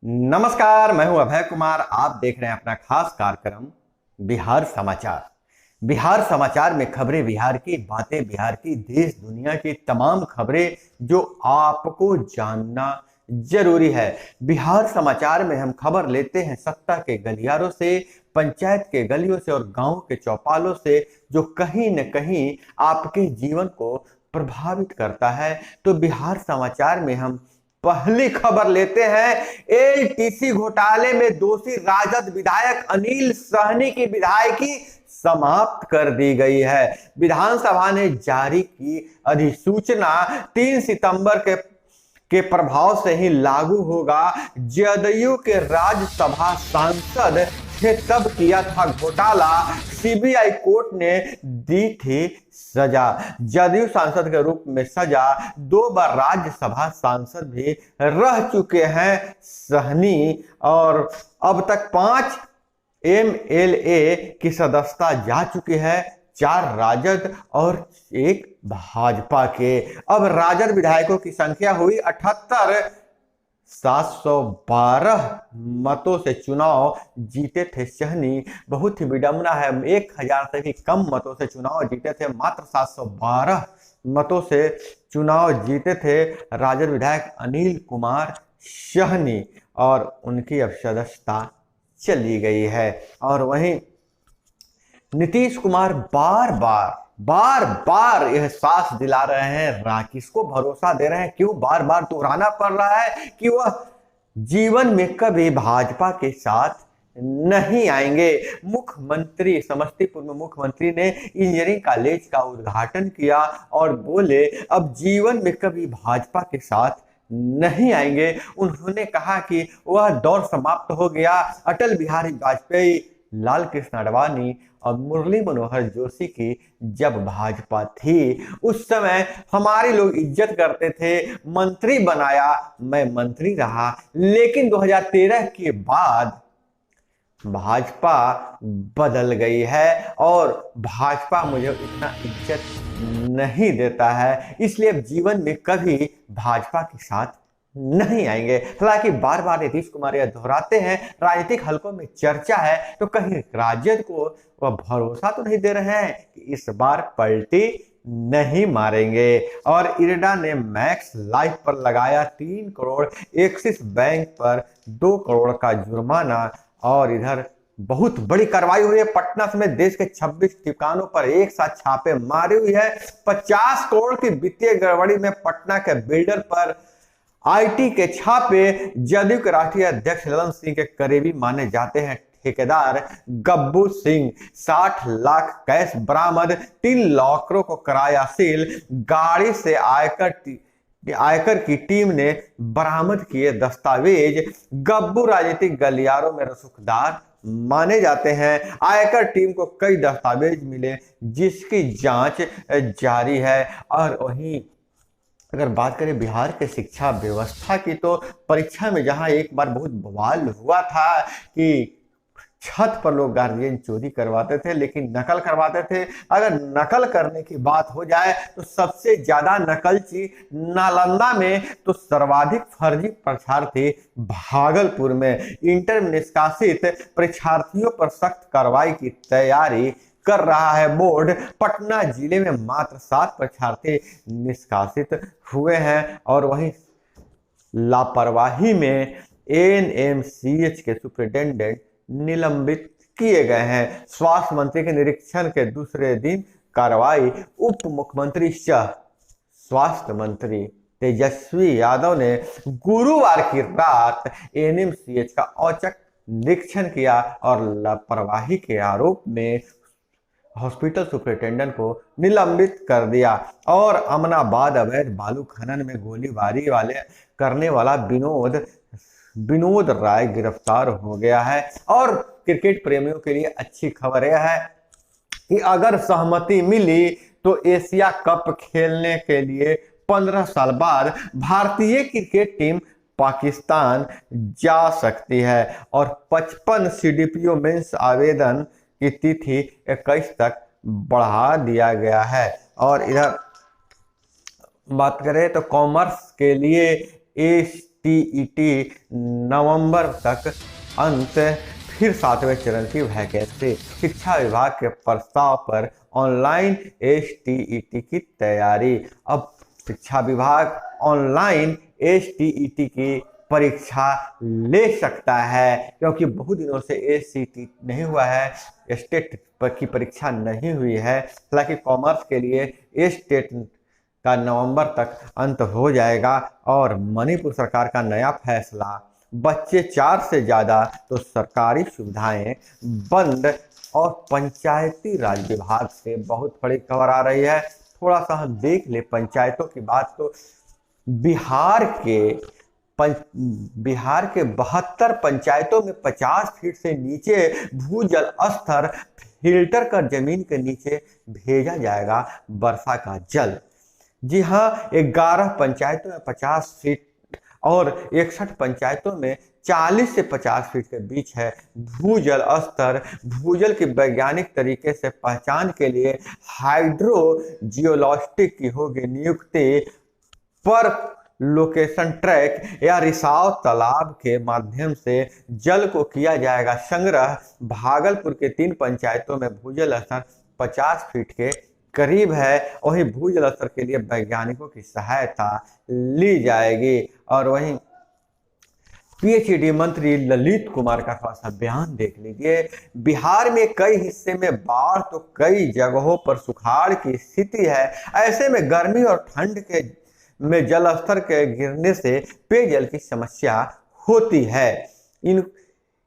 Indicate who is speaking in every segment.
Speaker 1: नमस्कार, मैं हूं अभय कुमार। आप देख रहे हैं अपना खास कार्यक्रम बिहार समाचार। बिहार समाचार में खबरें बिहार की, बातें बिहार की, देश दुनिया की तमाम खबरें जो आपको जानना जरूरी है। बिहार समाचार में हम खबर लेते हैं सत्ता के गलियारों से, पंचायत के गलियों से और गांव के चौपालों से, जो कहीं न कहीं आपके जीवन को प्रभावित करता है। तो बिहार समाचार में हम पहली खबर लेते हैं। एलटीसी घोटाले में दोषी राजद विधायक अनिल सहनी की विधायकी समाप्त कर दी गई है। विधानसभा ने जारी की अधिसूचना 3 सितंबर के प्रभाव से ही लागू होगा। जदयू के राज्यसभा सांसद थे तब किया था घोटाला, सीबीआई कोर्ट ने दी थी सजा। जदयू सांसद के रूप में सजा 2 बार राज्यसभा सांसद भी रह चुके हैं सहनी, और अब तक 5 एमएलए की सदस्यता जा चुकी है, 4 राजद और 1 भाजपा के। अब राजद विधायकों की संख्या हुई 78। 712 मतों से चुनाव जीते थे सहनी। बहुत ही विडंबना है, 1000 से भी कम मतों से चुनाव जीते थे। मात्र 712 मतों से चुनाव जीते थे राजद विधायक अनिल कुमार सहनी, और उनकी अब सदस्यता चली गई है। और वहीं नीतीश कुमार बार बार एहसास दिला रहे हैं, किसको भरोसा दे रहे हैं, क्यों बार बार दोहराना पड़ रहा है कि वह जीवन में कभी भाजपा के साथ नहीं आएंगे। मुख्यमंत्री, समस्तीपुर में मुख्यमंत्री ने इंजीनियरिंग कॉलेज का उद्घाटन किया और बोले अब जीवन में कभी भाजपा के साथ नहीं आएंगे। उन्होंने कहा कि वह दौर समाप्त हो गया। अटल बिहारी वाजपेयी, लाल कृष्ण आडवाणी और मुरली मनोहर जोशी की जब भाजपा थी, उस समय हमारे लोग इज्जत करते थे, मंत्री बनाया, मैं मंत्री रहा। लेकिन 2013 के बाद भाजपा बदल गई है और भाजपा मुझे उतना इज्जत नहीं देता है, इसलिए अब जीवन में कभी भाजपा के साथ नहीं आएंगे। हालांकि बार बार नीतीश कुमार यह दोहराते हैं, राजनीतिक हलकों में चर्चा है, तो कहीं राजद को वह भरोसा तो नहीं दे रहे हैं कि इस बार पलटी नहीं मारेंगे। और इरडा ने मैक्स लाइफ पर लगाया 3 करोड़, एक्सिस बैंक पर 2 करोड़ का जुर्माना। और इधर बहुत बड़ी कार्रवाई हुई है, पटना समेत देश के 26 ठिकानों पर एक साथ छापे मारी हुई है। 50 करोड़ की वित्तीय गड़बड़ी में पटना के बिल्डर पर आईटी के छापे। जदयू के राष्ट्रीय अध्यक्ष ललन सिंह के करीबी माने जाते हैं ठेकेदार गब्बू सिंह। 60 लाख कैश बरामद, 3 लॉकरों को कराया सील। गाड़ी से आयकर की टीम ने बरामद किए दस्तावेज। गब्बू राजनीतिक गलियारों में रसूखदार माने जाते हैं। आयकर टीम को कई दस्तावेज मिले जिसकी जांच जारी है। और वहीं अगर बात करें बिहार के शिक्षा व्यवस्था की, तो परीक्षा में जहां एक बार बहुत बवाल हुआ था कि छत पर लोग गार्जियन चोरी करवाते थे, लेकिन नकल करवाते थे। अगर नकल करने की बात हो जाए तो सबसे ज्यादा नकलची नालंदा में, तो सर्वाधिक फर्जी परीक्षार्थी भागलपुर में। इंटर में निष्कासित परीक्षार्थियों पर सख्त कार्रवाई की तैयारी कर रहा है बोर्ड। पटना जिले में मात्र 7 परीक्षार्थी निष्कासित हुए हैं। और वहीं लापरवाही में एनएमसीएच के सुपरिटेंडेंट निलंबित किए गए हैं। स्वास्थ्य मंत्री के निरीक्षण के दूसरे दिन कार्रवाई। उप मुख्यमंत्री सह स्वास्थ्य मंत्री तेजस्वी यादव ने गुरुवार की रात एनएमसीएच का औचक निरीक्षण किया और लापरवाही के आरोप में हॉस्पिटल सुपरिटेंडेंट को निलंबित कर दिया। और अमनाबाद अवैध बालू खनन में गोलीबारी करने वाला विनोद राय गिरफ्तार हो गया है। और क्रिकेट प्रेमियों के लिए अच्छी खबर यह है कि अगर सहमति मिली तो एशिया कप खेलने के लिए 15 साल बाद भारतीय क्रिकेट टीम पाकिस्तान जा सकती है। और 55 सीडीपीओ मेंस आवेदन की तिथि 21 तक बढ़ा दिया गया है। और इधर बात करें तो कॉमर्स के लिए STET नवंबर तक अंत, फिर 7वें चरण की वैकेंसी। शिक्षा विभाग के प्रस्ताव पर ऑनलाइन STET की तैयारी। अब शिक्षा विभाग ऑनलाइन STET की परीक्षा ले सकता है, क्योंकि बहुत दिनों से STET नहीं हुआ है, स्टेट की परीक्षा नहीं हुई है। हालांकि कॉमर्स के लिए स्टेट का नवंबर तक अंत हो जाएगा। और मणिपुर सरकार का नया फैसला, बच्चे 4 से ज़्यादा तो सरकारी सुविधाएं बंद। और पंचायती राज विभाग से बहुत बड़ी खबर आ रही है, थोड़ा सा हम देख ले पंचायतों की बात। तो बिहार के 72 पंचायतों में 50 फीट से नीचे भूजल स्तर फिल्टर कर जमीन के नीचे भेजा जाएगा वर्षा का जल। जी हाँ, 11 पंचायतों में 50 फीट और 61 पंचायतों में 40 से 50 फीट के बीच है भूजल स्तर। भूजल की वैज्ञानिक तरीके से पहचान के लिए हाइड्रोजियोलॉजिस्ट की होगी नियुक्ति। पर लोकेशन ट्रैक या रिसाव तालाब के माध्यम से जल को किया जाएगा संग्रह। भागलपुर के 3 पंचायतों में भूजल स्तर 50 फीट के करीब है। वहीं भूजल स्तर के लिए वैज्ञानिकों की सहायता ली जाएगी। और वहीं PhD मंत्री ललित कुमार का थोड़ा सा बयान देख लीजिए। बिहार में कई हिस्से में बाढ़ तो कई जगहों पर सुखाड़ की स्थिति है। ऐसे में गर्मी और ठंड के में जल स्तर के गिरने से पेयजल की समस्या होती है।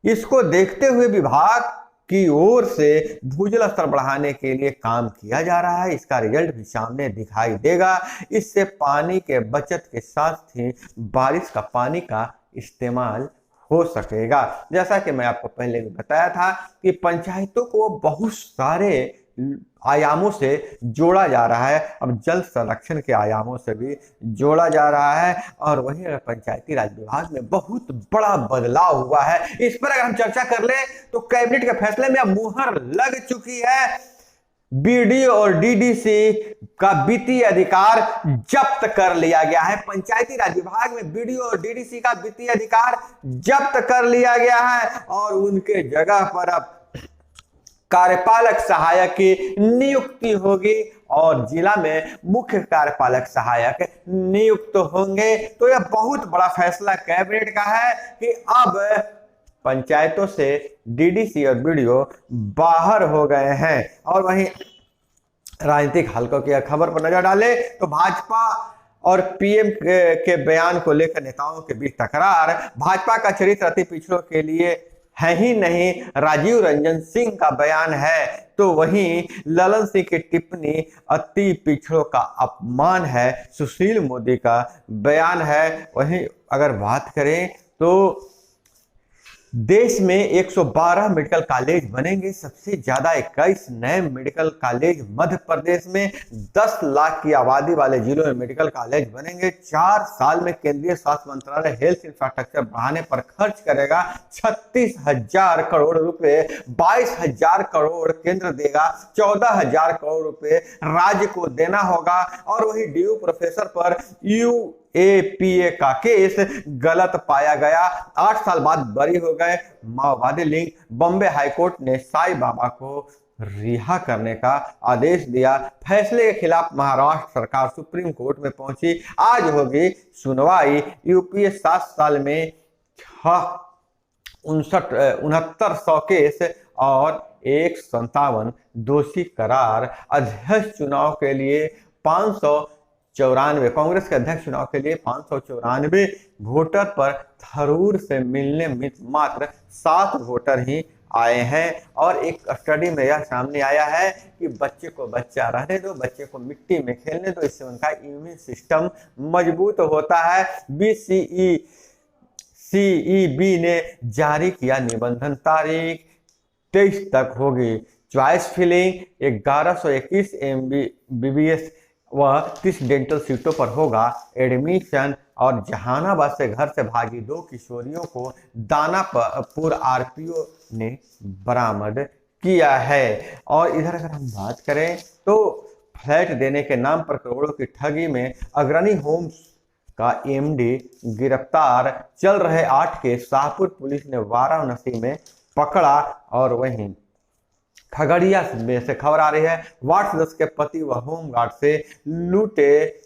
Speaker 1: इसको देखते हुए विभाग की ओर से भूजल स्तर बढ़ाने के लिए काम किया जा रहा है। इसका रिजल्ट भी सामने दिखाई देगा। इससे पानी के बचत के साथ ही बारिश का पानी का इस्तेमाल हो सकेगा। जैसा कि मैं आपको पहले भी बताया था कि पंचायतों को बहुत सारे आयामों से जोड़ा जा रहा है, अब जल संरक्षण के आयामों से भी जोड़ा जा रहा है। और वहीं पंचायती राज विभाग में बहुत बड़ा बदलाव हुआ है। इस पर अगर हम चर्चा कर ले तो कैबिनेट के फैसले में अब मुहर लग चुकी है। BDO और DDC का वित्तीय अधिकार जब्त कर लिया गया है। पंचायती राज विभाग में BDO और DDC का वित्तीय अधिकार जब्त कर लिया गया है और उनके जगह पर अब कार्यपालक सहायक की नियुक्ति होगी और जिला में मुख्य कार्यपालक सहायक नियुक्त होंगे। तो यह बहुत बड़ा फैसला कैबिनेट का है कि अब पंचायतों से DDC और BDO बाहर हो गए हैं। और वहीं राजनीतिक हलकों की खबर पर नजर डाले तो भाजपा और PM के बयान को लेकर नेताओं के बीच तकरार। भाजपा का चरित्र अति पिछड़ों के लिए है ही नहीं, राजीव रंजन सिंह का बयान है। तो वहीं ललन सिंह की टिप्पणी अति पिछड़ों का अपमान है, सुशील मोदी का बयान है। वहीं अगर बात करें तो देश में 112 मेडिकल कॉलेज बनेंगे। सबसे ज्यादा 21 नए मेडिकल कॉलेज मध्य प्रदेश में। 10 लाख की आबादी वाले जिलों में मेडिकल कॉलेज बनेंगे। 4 साल में केंद्रीय स्वास्थ्य मंत्रालय हेल्थ इंफ्रास्ट्रक्चर बढ़ाने पर खर्च करेगा 36,000 करोड़ रुपए। 22,000 करोड़ केंद्र देगा, 14,000 करोड़ रुपए राज्य को देना होगा। और वही DU प्रोफेसर पर UAPA का केस गलत पाया गया, 8 साल बाद बरी हो गए माओवादी लिंक। बॉम्बे हाईकोर्ट ने साईं बाबा को रिहा करने का आदेश दिया। फैसले के खिलाफ महाराष्ट्र सरकार सुप्रीम कोर्ट में पहुंची। आज होगी सुनवाई। UPA 7 साल में 6900 केस और 157 दोषी करार। अध्यक्ष चुनाव के लिए 594, कांग्रेस के अध्यक्ष चुनाव के लिए 594 वोटर पर थरूर से मिलने मात्र 7 वोटर ही आए हैं। और एक स्टडी में यह सामने आया है कि बच्चे को बच्चा रहने दो, बच्चे को मिट्टी में खेलने दो, इससे उनका इम्यून सिस्टम मजबूत होता है। CEB ने जारी किया निबंधन, तारीख 23 तक होगी चॉइस फिलिंग। 1121 MBBS व 30 डेंटल सीटों पर होगा एडमिशन। और जहानाबाद से घर से भागी 2 किशोरियों को दानापुर RPO ने बरामद किया है। और इधर अगर हम बात करें तो फ्लैट देने के नाम पर करोड़ों की ठगी में अग्रणी होम्स का एमडी गिरफ्तार। चल रहे 8 केस शाहपुर पुलिस ने वाराणसी में पकड़ा। और वहीं खगड़िया में से खबर आ रही है, वार्ड सदस्य के पति व होमगार्ड से लूटे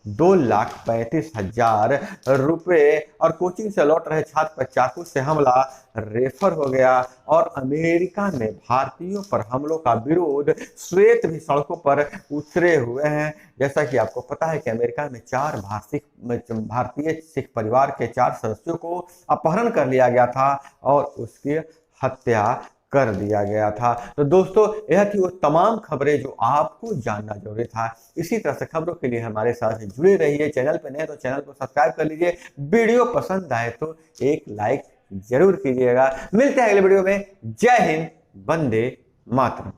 Speaker 1: 2,35,000 रुपए। और कोचिंग से लौट रहे छात्र पर चाकू से हमला, रेफर हो गया। और अमेरिका में भारतीयों पर हमलों का विरोध, श्वेत भी सड़कों पर उतरे हुए हैं। जैसा कि आपको पता है कि अमेरिका में 4 भारतीय सिख परिवार के 4 सदस्यों को अपहरण कर लिया गया था और उसकी हत्या कर दिया गया था। तो दोस्तों, यह थी वो तमाम खबरें जो आपको जानना जरूरी था। इसी तरह से खबरों के लिए हमारे साथ जुड़े रहिए। चैनल पर नए तो चैनल को सब्सक्राइब कर लीजिए। वीडियो पसंद आए तो एक लाइक जरूर कीजिएगा। मिलते हैं अगले वीडियो में। जय हिंद, वंदे मातरम।